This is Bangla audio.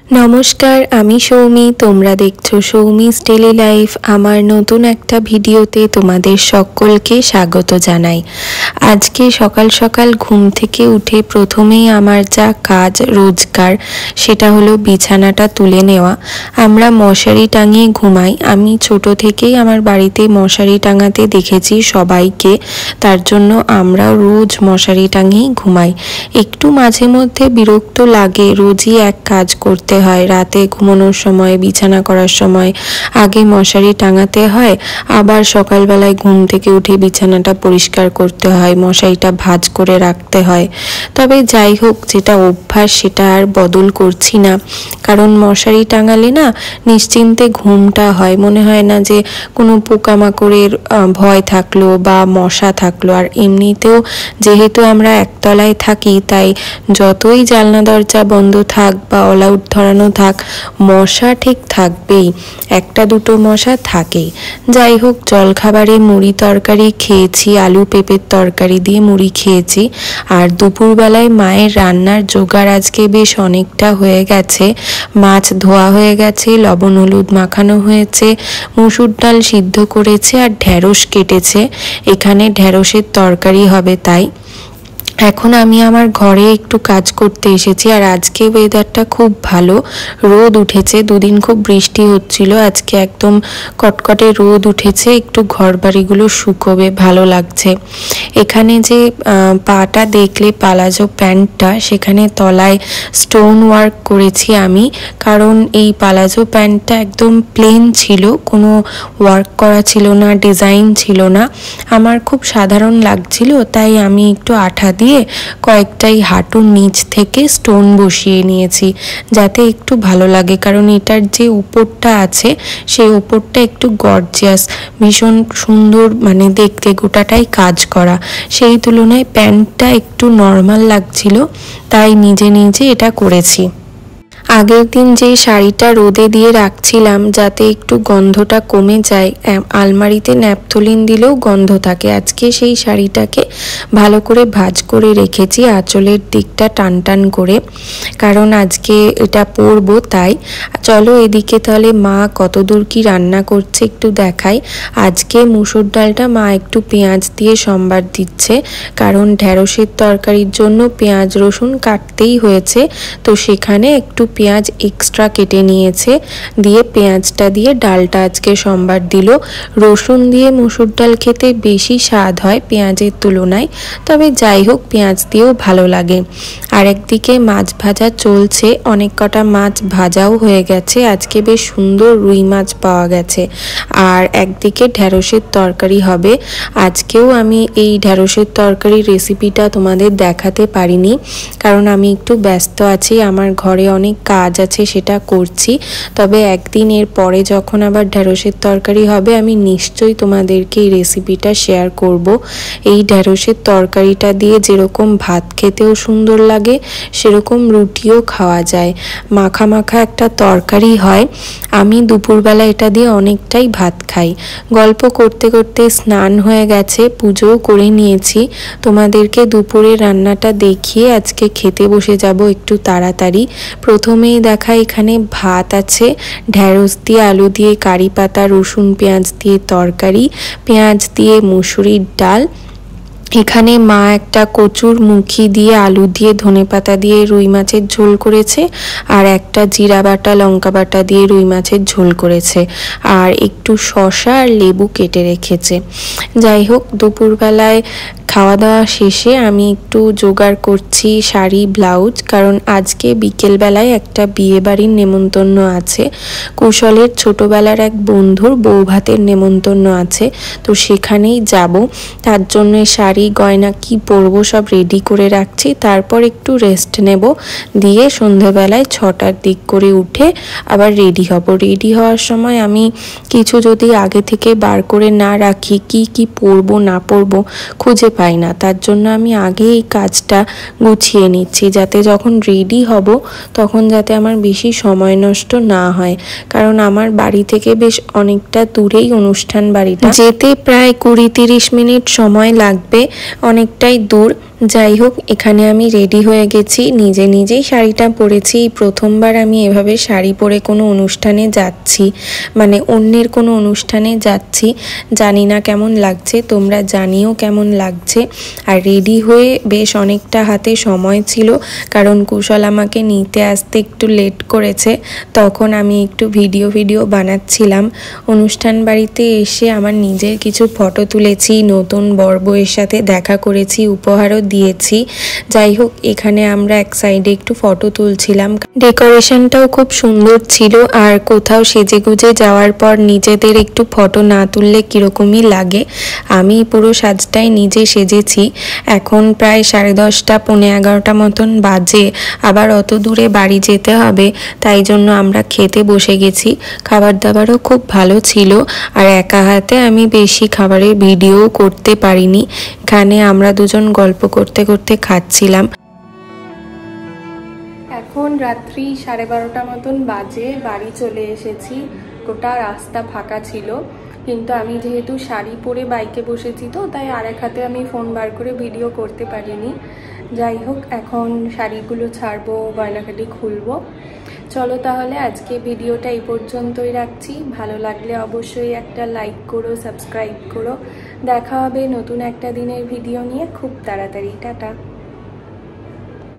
नमस्कार आमी सौमी तोमरा देखछो सौमीज डेली लाइफ आमार नतून एकटा भिडियोते तोमादेर सकलके स्वागत जानाई। आज के सकाल सकाल घुम थेके उठे प्रथमेई आमार जा काज रोजगार सेटा हलो बिछानाटा तुले नेওয়া। आमरा मशारी टांगिয়ে घुमाई। आमी छोटो थेकेई आमार बाड़ीते मशारी टांगाते देखेছি सबाइके, तार जोन्नो आमरा रोज मशारी टांगिয়ে घुमाई। एकटू माझे मध्य बिरक्त लागे, रोजई एक काज करते হয়। রাতে ঘুমানোর সময়, বিছানা করার সময় আগে মশারি টাঙাতে হয়, আবার সকালবেলায় ঘুম থেকে উঠে বিছানাটা পরিষ্কার করতে হয়, মশারিটা ভাঁজ করে রাখতে হয়। তবে যাই হোক, যেটা অভ্যাস সেটা আর বদল করছি না, কারণ মশারি টাঙালে না নিশ্চিন্তে ঘুমটা হয়, মনে হয় না যে কোনো পোকামাকড়ের ভয় থাকলো বা মশা থাকলো। আর এমনিতেও যেহেতু আমরা একতলায় থাকি, তাই যতই জানলা দরজা বন্ধ থাক বা অল আউট ধরানো থাক, মশা ঠিক থাকবেই, একটা দুটো মশা থাকেই। যাই হোক, জলখাবারে মুড়ি তরকারি খেয়েছি, আলু পেঁপের তরকারি দিয়ে মুড়ি খেয়েছি। আর দুপুরবেলায় মায়ের রান্নার জোগাড় আজকে বেশ অনেকটা হয়ে গেছে। মাছ ধোয়া হয়ে গেছে, লবণ হলুদ মাখানো হয়েছে, মসুর ডাল সিদ্ধ করেছে আর ঢেঁড়স কেটেছে। এখানে ঢেঁড়সের তরকারি হবে। তাই এখন আমি আমার ঘরে একটু কাজ করতে এসেছি। আর আজকে ওয়েদারটা খুব ভালো, রোদ উঠেছে। দুদিন খুব বৃষ্টি হচ্ছিল, আজকে একদম কটকটে রোদ উঠেছে, একটু ঘর বাড়িগুলো শুকোবে, ভালো লাগছে। এখানে যে পাটা দেখলে পালাজো প্যান্টটা, সেখানে তলায় স্টোন ওয়ার্ক করেছি আমি, কারণ এই পালাজো প্যান্টটা একদম প্লেন ছিল, কোনো ওয়ার্ক করা ছিল না, ডিজাইন ছিল না, আমার খুব সাধারণ লাগছিল। তাই আমি একটু আঠা দিয়ে কয়েকটাই হাঁটুর নিচ থেকে স্টোন বসিয়ে নিয়েছি, যাতে একটু ভালো লাগে। কারণ এটার যে উপরটা আছে, সেই উপরটা একটু গর্জিয়াস, ভীষণ সুন্দর, মানে দেখতে গোটাটাই কাজ করা। সেই তুলনায় প্যান্টটা একটু নর্মাল লাগছিল, তাই নিজে নিজে এটা করেছি। আগের দিন যে শাড়িটা রোদে দিয়ে রাখছিলাম যাতে একটু গন্ধটা কমে যায়, আলমারিতে ন্যাপথলিন দিলেও গন্ধ থাকে, আজকে সেই শাড়িটাকে ভালো করে ভাঁজ করে রেখেছি আঁচলের দিকটা টান টান করে, কারণ আজকে এটা পরবো। তাই চলো এদিকে তাহলে মা কতদূর কি রান্না করছে একটু দেখাই। আজকে মুসুর ডালটা মা একটু পেঁয়াজ দিয়ে সম্বার দিচ্ছে, কারণ ঢেঁড়সের তরকারির জন্য পেঁয়াজ রসুন কাটতেই হয়েছে, তো সেখানে একটু পেঁয়াজ এক্সট্রা কেটে নিয়েছে, দিয়ে পেঁয়াজটা দিয়ে ডালটা আজকে সম্বার দিল। রসুন দিয়ে মুসুর ডাল খেতে বেশি স্বাদ হয় পেঁয়াজের তুলনায়, তবে যাই হোক পেঁয়াজ দিয়েও ভালো লাগে। আর একদিকে মাছ ভাজা চলছে, অনেক কটা মাছ ভাজাও হয়ে গেছে, আজকে বেশ সুন্দর রুই মাছ পাওয়া গেছে। আর একদিকে ঢেঁড়সের তরকারি হবে। আজকেও আমি এই ঢেঁড়সের তরকারির রেসিপিটা তোমাদের দেখাতে পারিনি, কারণ আমি একটু ব্যস্ত আছি, আমার ঘরে অনেক কাজ আছে, সেটা করছি। তবে একদিন এর পরে যখন আবার ঢেঁড়সের তরকারি হবে, আমি নিশ্চয়ই তোমাদেরকে এই রেসিপিটা শেয়ার করব। এই ঢেঁড়সের তরকারিটা দিয়ে যেরকম ভাত খেতেও সুন্দর লাগে, সেরকম রুটিও খাওয়া যায়, মাখা মাখা একটা তরকারি হয়। আমি দুপুরবেলা এটা দিয়ে অনেকটাই ভাত খাই। গল্প করতে করতে স্নান হয়ে গেছে, পুজোও করে নিয়েছি। তোমাদেরকে দুপুরে রান্নাটা দেখিয়ে আজকে খেতে বসে যাব একটু তাড়াতাড়ি। প্রথমেই দেখা, এখানে ভাত আছে, ঢেঁড়স দিয়ে আলু দিয়ে কারি পাতা রসুন পেঁয়াজ দিয়ে তরকারি, পেঁয়াজ দিয়ে মুসুরির ডাল। এখানে মা একটা কচুর মুখি দিয়ে আলু দিয়ে ধনেপাতা দিয়ে রুই মাছের ঝোল করেছে, আর একটা জিরা বাটা লঙ্কা বাটা দিয়ে রুই মাছের ঝোল করেছে, আর একটু শসা আর লেবু কেটে রেখেছে। যাই হোক, দুপুরবেলায় খাওয়া দাওয়া শেষে আমি একটু জোগাড় করছি শাড়ি ব্লাউজ, কারণ আজকে বিকেলবেলায় একটা বিয়েবাড়ির নেমন্তন্ন আছে, কুশলের ছোটোবেলার এক বন্ধুর বৌভাতের নেমন্তন্ন আছে, তো সেখানেই যাব। তার জন্য শাড়ি গয়না কি পরবো সব রেডি করে রাখছি, তারপর একটু রেস্ট নেব, দিয়ে সন্ধেবেলায় 6টার দিক করে উঠে আবার রেডি হব। রেডি হওয়ার সময় আমি কিছু যদি আগে থেকে বার করে না রাখি, কি কি পরবো না পরবো খুঁজে পাই না, তার জন্য আমি আগে এই কাজটা গুছিয়ে নিচ্ছি, যাতে যখন রেডি হব তখন যাতে আমার বেশি সময় নষ্ট না হয়। কারণ আমার বাড়ি থেকে বেশ অনেকটা দূরেই অনুষ্ঠান বাড়িটা, যেতে প্রায় 20-30 মিনিট সময় লাগবে, অনেকটাই দূর। যাই হোক, এখানে আমি রেডি হয়ে গেছি, নিজে নিজেই শাড়িটা পরেছি। প্রথমবার আমি এভাবে শাড়ি পরে কোনো অনুষ্ঠানে যাচ্ছি, মানে অন্যের কোনো অনুষ্ঠানে যাচ্ছি। জানি না কেমন লাগছে, তোমরা জানিও কেমন লাগছে। আর রেডি হয়ে বেশ অনেকটা হাতে সময় ছিল, কারণ কুশল আমাকে নিতে আসতে একটু লেট করেছে। তখন আমি একটু ভিডিও বানাচ্ছিলাম। অনুষ্ঠান বাড়িতে এসে আমার নিজের কিছু ফটো তুলেছি, নতুন বর বউয়ের সাথে দেখা করেছি, উপহারও দিয়েছি। যাই হোক, এখানে আমরা এক সাইডে একটু ফটো তুলছিলাম। ডেকোরেশনটাও খুব সুন্দর ছিল। আর কোথাও সেজেগুজে যাওয়ার পর নিজেদের একটু ফটো না তুললে কীরকমই লাগে। আমি পুরো সাজটাই নিজে সেজেছি। এখন প্রায় 10:30 পৌনে 11টা মতন বাজে। আবার অত দূরে বাড়ি যেতে হবে, তাই জন্য আমরা খেতে বসে গেছি। খাবার দাবারও খুব ভালো ছিল। আর একা হাতে আমি বেশি খাবারের ভিডিও করতে পারিনি। এখানে আমরা দুজন গল্প করতে করতে খাচ্ছিলাম। এখন রাত্রি 12:30 মতন বাজে, বাড়ি চলে এসেছি। গোটা রাস্তা ফাঁকা ছিল, কিন্তু আমি যেহেতু শাড়ি পরে বাইকে বসেছি, তো তাই আরেক হাতে আমি ফোন বার করে ভিডিও করতে পারিনি। যাই হোক, এখন শাড়িগুলো ছাড়বো, গয়নাকাটি খুলবো। চলো তাহলে আজকে ভিডিওটা এই পর্যন্তই রাখছি। ভালো লাগলে অবশ্যই একটা লাইক করো, সাবস্ক্রাইব করো। দেখা হবে নতুন একটা দিনের ভিডিও নিয়ে খুব তাড়াতাড়ি। টাটা।